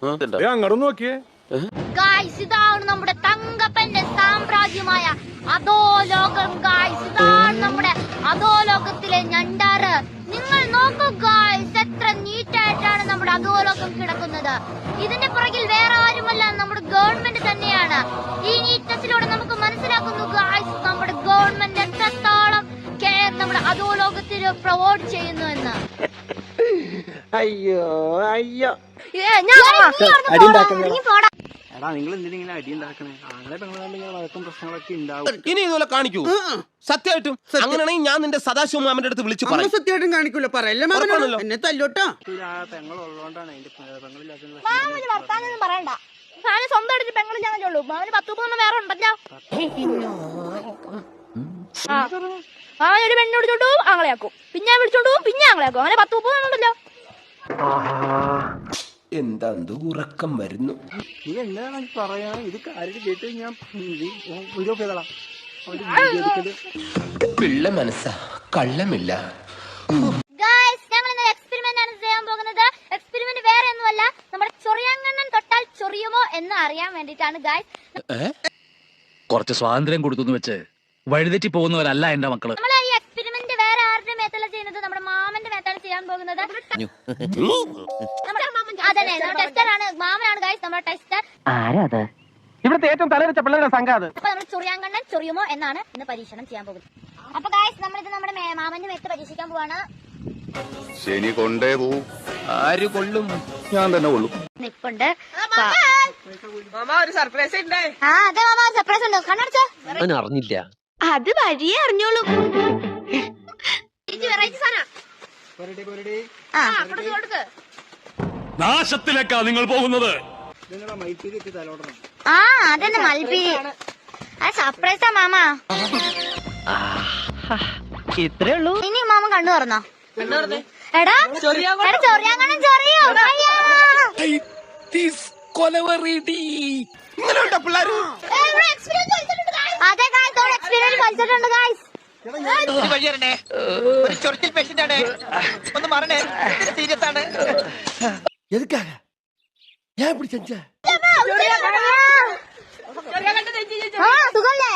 അങ്ങോട്ട് നോക്കിയേ. ഗായ്സ്, ഇതാണ് നമ്മുടെ തങ്കപ്പന്റെ സാമ്രാജ്യമായ അധോലോകം. ഗായ്സ്, ഇതാണ് നമ്മുടെ അധോലോകത്തിലെ ഞണ്ടാറ്. നിങ്ങൾ നോക്കൂ ഗായ്സ്, എത്ര നീറ്റായിട്ടാണ് നമ്മുടെ അധോലോകം കിടക്കുന്നത്. ഇതിന്റെ പുറകിൽ വേറെ ആരുമല്ല, നമ്മുടെ ഗവൺമെന്റ് തന്നെയാണ്. ഈ നീറ്റ്നെസ്സിലൂടെ നമുക്ക് മനസ്സിലാക്കുന്നു ഗായ്സ്, നമ്മുടെ ഗവൺമെന്റ് എത്രത്തോളം കെയർ നമ്മുടെ അധോലോകത്തിൽ പ്രൊവൈഡ് ചെയ്യുന്നു എന്ന്. അയ്യോ അയ്യോ, ഇനി ഇതുപോലെ കാണിക്കൂ. സത്യമായിട്ടും അങ്ങനെയാണെങ്കിൽ ഞാൻ നിന്റെ സദാശിവ മാമന്റെ അടുത്ത് വിളിച്ചു പറയും. സത്യമായിട്ടും കാണിക്കൂല, പറയല്ലേ മാമനോട് എന്നെ തല്ലോട്ടോ. പറയണ്ട, ഞാൻ സ്വന്തമായിട്ട് പെങ്ങളില്ലാന്നല്ലേ ഉള്ളൂ. മാമന് 10 പോകുന്ന വേറെ ഉണ്ടല്ലോ. മാമൻ ഒരു പെണ്ണ് വിളിച്ചോണ്ടു ആങ്ങളെയാക്കും, പിന്നെ വിളിച്ചോണ്ടു പിന്നെ ആങ്ങളെയാക്കും. അങ്ങനെ 10 പോകുന്നുണ്ടല്ലോ. എന്താ ഉറക്കം വരുന്നു. നീ എന്താണ് പറയാ? ഇത് കാര്യം കേട്ട് ഞാൻ പിള്ള മനസ്സാ, കള്ളമില്ല. ഞങ്ങൾ ഇന്ന് എക്സ്പെരിമെന്റ് ആണ് ചെയ്യാൻ പോകുന്നത്. എക്സ്പെരിമെന്റ് വേറെ ഒന്നുമല്ല, നമ്മുടെ ചൊറിയാങ്കണ്ണൻ തൊട്ടാൽ ചൊറിയുമോ എന്ന് അറിയാൻ വേണ്ടിയിട്ടാണ് ഗായ്സ്. കുറച്ച് സ്വാതന്ത്ര്യം കൊടുത്തു വെച്ച് വഴിതെറ്റി പോകുന്നവരല്ല എന്റെ മക്കള്. നമ്മൾ ഈ എക്സ്പെരിമെന്റ് വേറെ ആരുടെ മേത്തല്ല ചെയ്യുന്നത്, നമ്മുടെ മാമന്റെ മേത്താണ് ചെയ്യാൻ പോകുന്നത്. അതന്നെ, നമ്മുടെ ടെസ്റ്റർ ആണ്, മാമനാണ് ഗായ്സ് നമ്മുടെ ടെസ്റ്റർ. ഇവിടുത്തെ ഏറ്റവും തലവെച്ച പിള്ളേരുടെ സംഘം. അപ്പൊ നമ്മൾ ചൊറിയാങ്കണ്ണൻ ചൊറിയുമോ എന്നാണ് ഇന്ന് പരീക്ഷണം ചെയ്യാൻ പോകുന്നത്. അപ്പൊ ഗായ്സ്, നമ്മളിത് നമ്മുടെ മാമന്റെ മേത്ത് പരീക്ഷിക്കാൻ പോവാണ്. ശനി കൊണ്ടേ പോവും. ആര് കൊള്ളും? ഞാൻ തന്നെ കൊള്ളും. നിപ്പുണ്ട്. ഒരു സർപ്രൈസ് ഉണ്ട്. അതെ മാമ, സർപ്രൈസ് ഉണ്ട്. കണ്ണടച്ചോ. അറിഞ്ഞില്ല. അത് വഴിയേ അറിഞ്ഞോളൂ. നാശത്തിലേക്കാ നിങ്ങൾ പോകുന്നത്. അതന്നെ മൽപ്പീരി. അത് സർപ്രൈസാ മാമ. ഇത്രേ ഉള്ളൂ. ഇനി മാമൻ കണ്ണു തുറന്നോ? എടാ ചൊറിയാങ്കണ്ണൻ ചൊറിയോ? ഇങ്ങനെയുണ്ടോ പിള്ളേര്? അതെ ഗായ്സ്, അവിടെ എക്സ്പീരിയൻസ് കളിച്ചിട്ടുണ്ട് ഗായ്സ്. ഒരു ചൊറിച്ചിൽ പേഷ്യന്റ് ആണ്, ഒന്ന് മാറണേ, സീരിയസ് ആണ്. ഞാൻ പിടിച്ച സുഖല്ലേ?